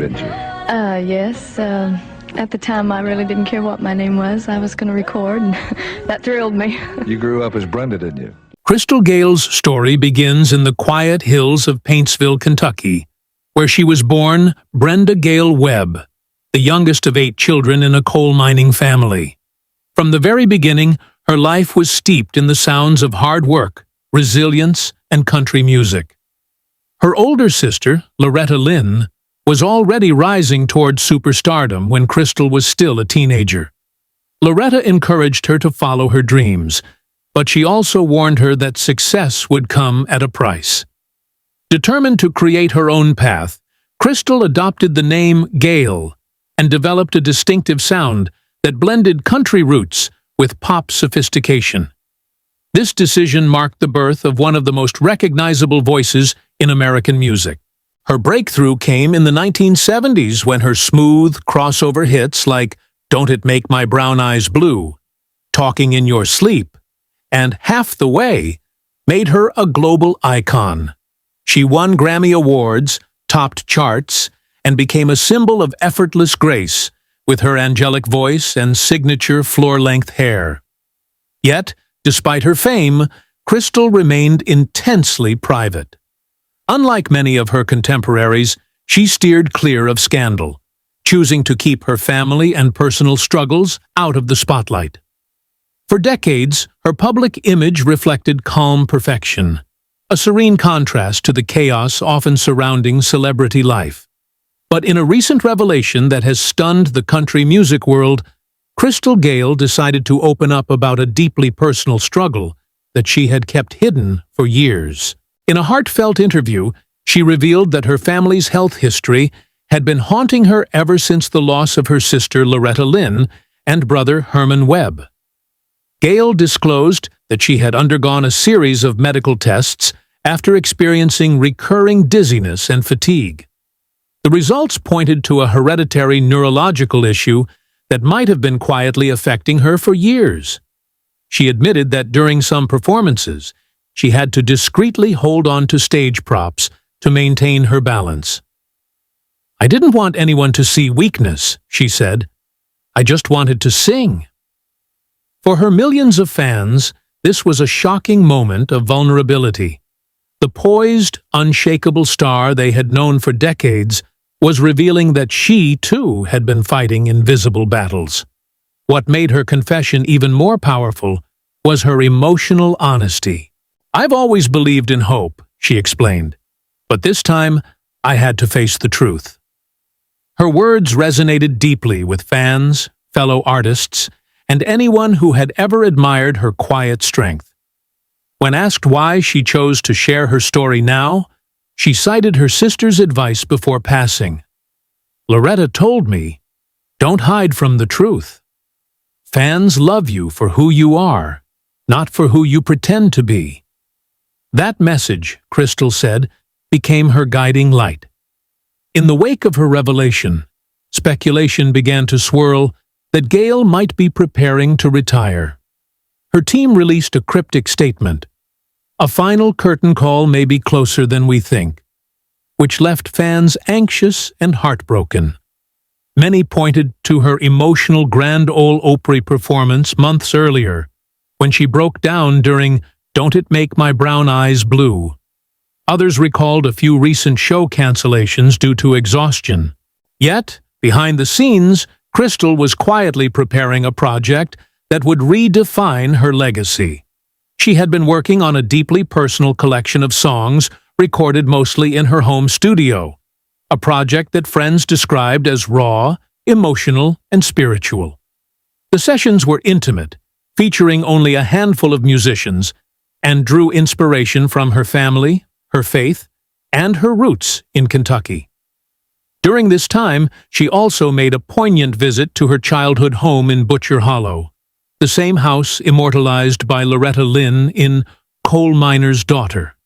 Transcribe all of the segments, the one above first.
didn't you? Yes. At the time, I really didn't care what my name was. I was going to record, and that thrilled me. You grew up as Brenda, didn't you? Crystal Gayle's story begins in the quiet hills of Paintsville, Kentucky, where she was born Brenda Gayle Webb, the youngest of 8 children in a coal mining family. From the very beginning, her life was steeped in the sounds of hard work, resilience, and country music. Her older sister, Loretta Lynn, was already rising toward superstardom when Crystal was still a teenager. Loretta encouraged her to follow her dreams, but she also warned her that success would come at a price. Determined to create her own path, Crystal adopted the name Gayle and developed a distinctive sound that blended country roots with pop sophistication. This decision marked the birth of one of the most recognizable voices in American music. Her breakthrough came in the 1970s when her smooth, crossover hits like Don't It Make My Brown Eyes Blue, Talking in Your Sleep, and Half the Way made her a global icon. She won Grammy Awards, topped charts, and became a symbol of effortless grace with her angelic voice and signature floor-length hair. Yet, despite her fame, Crystal remained intensely private. Unlike many of her contemporaries, she steered clear of scandal, choosing to keep her family and personal struggles out of the spotlight. For decades, her public image reflected calm perfection, a serene contrast to the chaos often surrounding celebrity life. But in a recent revelation that has stunned the country music world, Crystal Gayle decided to open up about a deeply personal struggle that she had kept hidden for years. In a heartfelt interview, she revealed that her family's health history had been haunting her ever since the loss of her sister Loretta Lynn and brother Herman Webb. Gayle disclosed that she had undergone a series of medical tests after experiencing recurring dizziness and fatigue. The results pointed to a hereditary neurological issue that might have been quietly affecting her for years. She admitted that during some performances, she had to discreetly hold on to stage props to maintain her balance. "I didn't want anyone to see weakness," she said. "I just wanted to sing." For her millions of fans, this was a shocking moment of vulnerability. The poised, unshakable star they had known for decades was revealing that she, too, had been fighting invisible battles. What made her confession even more powerful was her emotional honesty. "I've always believed in hope," she explained, "but this time I had to face the truth." Her words resonated deeply with fans, fellow artists, and anyone who had ever admired her quiet strength. When asked why she chose to share her story now, she cited her sister's advice before passing. "Loretta told me, don't hide from the truth. Fans love you for who you are, not for who you pretend to be." That message, Crystal said, became her guiding light. In the wake of her revelation, speculation began to swirl that Gayle might be preparing to retire. Her team released a cryptic statement, "A final curtain call may be closer than we think," which left fans anxious and heartbroken. Many pointed to her emotional Grand Ole Opry performance months earlier, when she broke down during Don't It Make My Brown Eyes Blue. Others recalled a few recent show cancellations due to exhaustion. Yet, behind the scenes, Crystal was quietly preparing a project that would redefine her legacy. She had been working on a deeply personal collection of songs recorded mostly in her home studio, a project that friends described as raw, emotional, and spiritual. The sessions were intimate, featuring only a handful of musicians, and drew inspiration from her family, her faith, and her roots in Kentucky. During this time, she also made a poignant visit to her childhood home in Butcher Hollow, the same house immortalized by Loretta Lynn in Coal Miner's Daughter.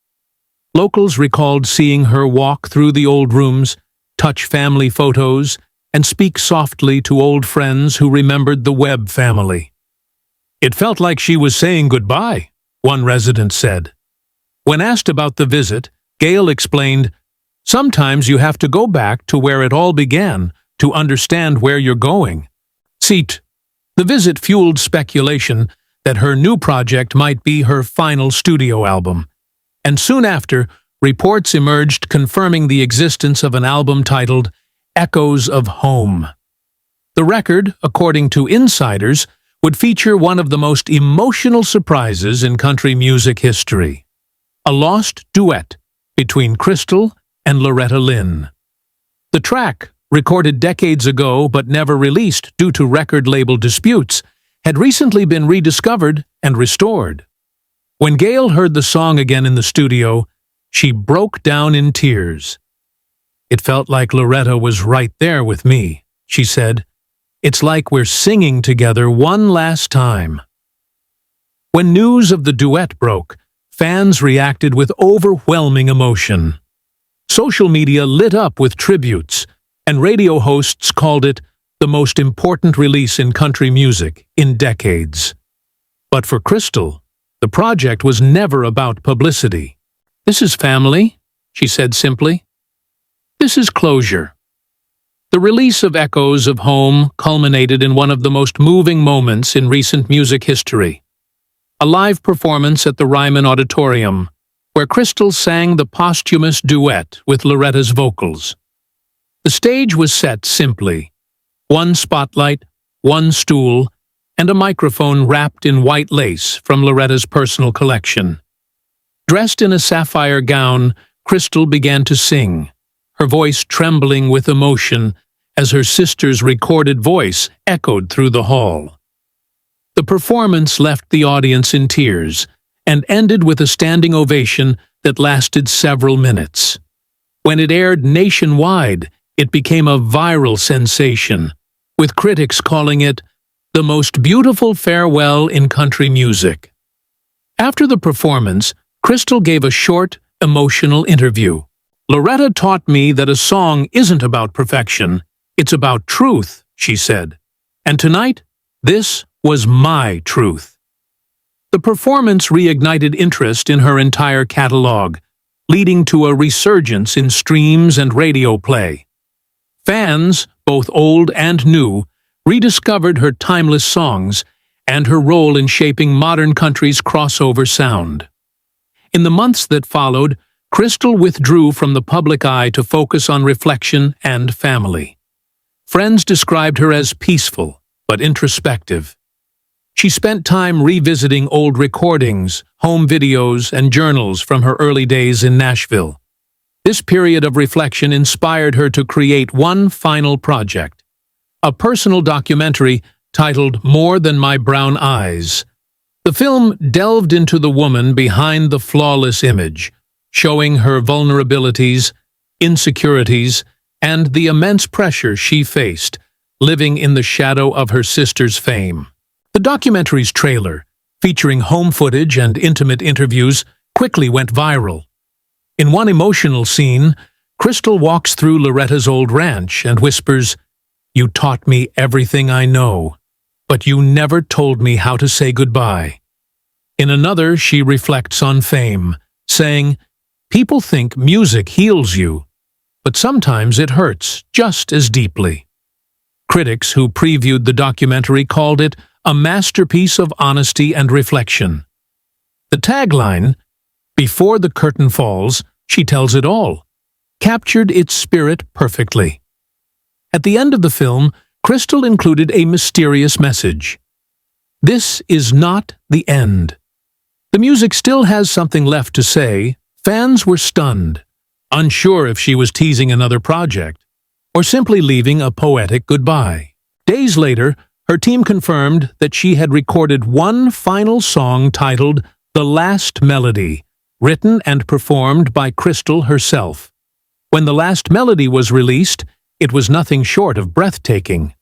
Locals recalled seeing her walk through the old rooms, touch family photos, and speak softly to old friends who remembered the Webb family. "It felt like she was saying goodbye," one resident said. When asked about the visit, Gayle explained, Sometimes you have to go back to where it all began to understand where you're going. The visit fueled speculation that her new project might be her final studio album, and soon after, reports emerged confirming the existence of an album titled Echoes of Home. The record, according to insiders, would feature one of the most emotional surprises in country music history: a lost duet between Crystal and Loretta Lynn. The track, recorded decades ago but never released due to record label disputes, had recently been rediscovered and restored. When Gayle heard the song again in the studio, she broke down in tears. "It felt like Loretta was right there with me," she said. "It's like we're singing together one last time." When news of the duet broke, fans reacted with overwhelming emotion. Social media lit up with tributes, and radio hosts called it the most important release in country music in decades. But for Crystal, the project was never about publicity. "This is family," she said simply. "This is closure." The release of Echoes of Home culminated in one of the most moving moments in recent music history: a live performance at the Ryman Auditorium, where Crystal sang the posthumous duet with Loretta's vocals. The stage was set simply: one spotlight, one stool, and a microphone wrapped in white lace from Loretta's personal collection. Dressed in a sapphire gown, Crystal began to sing, her voice trembling with emotion as her sister's recorded voice echoed through the hall. The performance left the audience in tears and ended with a standing ovation that lasted several minutes. When it aired nationwide, it became a viral sensation, with critics calling it the most beautiful farewell in country music. After the performance, Crystal gave a short, emotional interview. "Loretta taught me that a song isn't about perfection, it's about truth," she said. "And tonight, this was my truth." The performance reignited interest in her entire catalog, leading to a resurgence in streams and radio play. Fans, both old and new, rediscovered her timeless songs and her role in shaping modern country's crossover sound. In the months that followed, Crystal withdrew from the public eye to focus on reflection and family. Friends described her as peaceful but introspective. She spent time revisiting old recordings, home videos, and journals from her early days in Nashville. This period of reflection inspired her to create one final project: a personal documentary titled More Than My Brown Eyes. The film delved into the woman behind the flawless image, showing her vulnerabilities, insecurities, and the immense pressure she faced, living in the shadow of her sister's fame. The documentary's trailer, featuring home footage and intimate interviews, quickly went viral. In one emotional scene, Crystal walks through Loretta's old ranch and whispers, "You taught me everything I know, but you never told me how to say goodbye." In another, she reflects on fame, saying, "People think music heals you, but sometimes it hurts just as deeply." Critics who previewed the documentary called it a masterpiece of honesty and reflection. The tagline, "Before the curtain falls, she tells it all," captured its spirit perfectly. At the end of the film, Crystal included a mysterious message: "This is not the end." The music still has something left to say. Fans were stunned, unsure if she was teasing another project, or simply leaving a poetic goodbye. Days later, her team confirmed that she had recorded one final song titled The Last Melody, written and performed by Crystal herself. When The Last Melody was released, it was nothing short of breathtaking.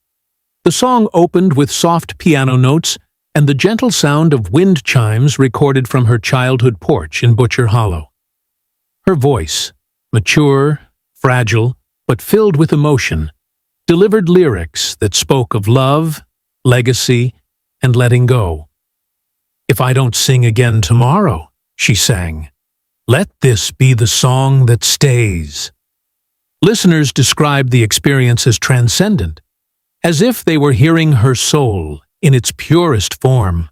The song opened with soft piano notes and the gentle sound of wind chimes recorded from her childhood porch in Butcher Hollow. Her voice, mature, fragile, but filled with emotion, delivered lyrics that spoke of love, legacy, and letting go. "If I don't sing again tomorrow," she sang, "let this be the song that stays." Listeners described the experience as transcendent, as if they were hearing her soul in its purest form.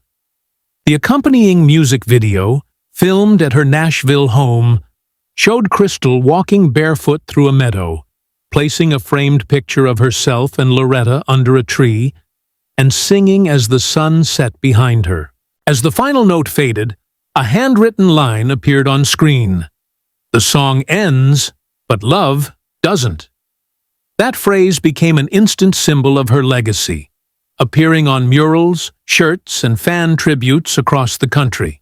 The accompanying music video, filmed at her Nashville home, showed Crystal walking barefoot through a meadow, placing a framed picture of herself and Loretta under a tree, and singing as the sun set behind her. As the final note faded, a handwritten line appeared on screen. The song ends, but love doesn't. That phrase became an instant symbol of her legacy, appearing on murals, shirts, and fan tributes across the country.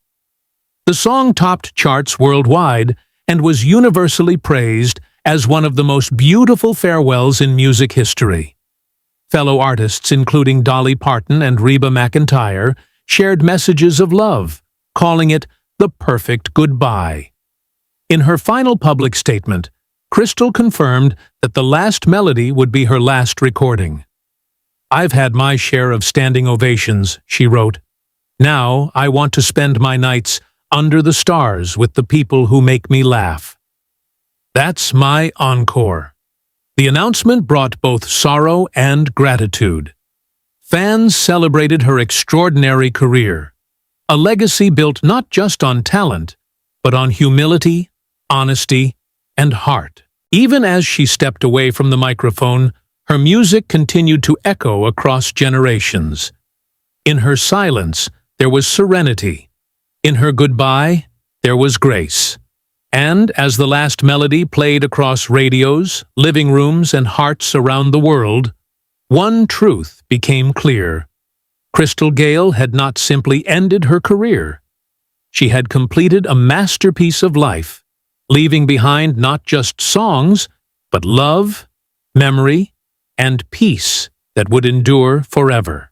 The song topped charts worldwide and was universally praised as one of the most beautiful farewells in music history. Fellow artists, including Dolly Parton and Reba McEntire, shared messages of love, calling it the perfect goodbye. In her final public statement, Crystal confirmed that the last melody would be her last recording. "I've had my share of standing ovations," she wrote. "Now I want to spend my nights under the stars with the people who make me laugh. That's my encore." The announcement brought both sorrow and gratitude. Fans celebrated her extraordinary career, a legacy built not just on talent, but on humility, honesty, and heart. Even as she stepped away from the microphone, her music continued to echo across generations. In her silence, there was serenity. In her goodbye, there was grace. And as the last melody played across radios, living rooms, and hearts around the world, one truth became clear. Crystal Gayle had not simply ended her career. She had completed a masterpiece of life, leaving behind not just songs, but love, memory, and peace that would endure forever.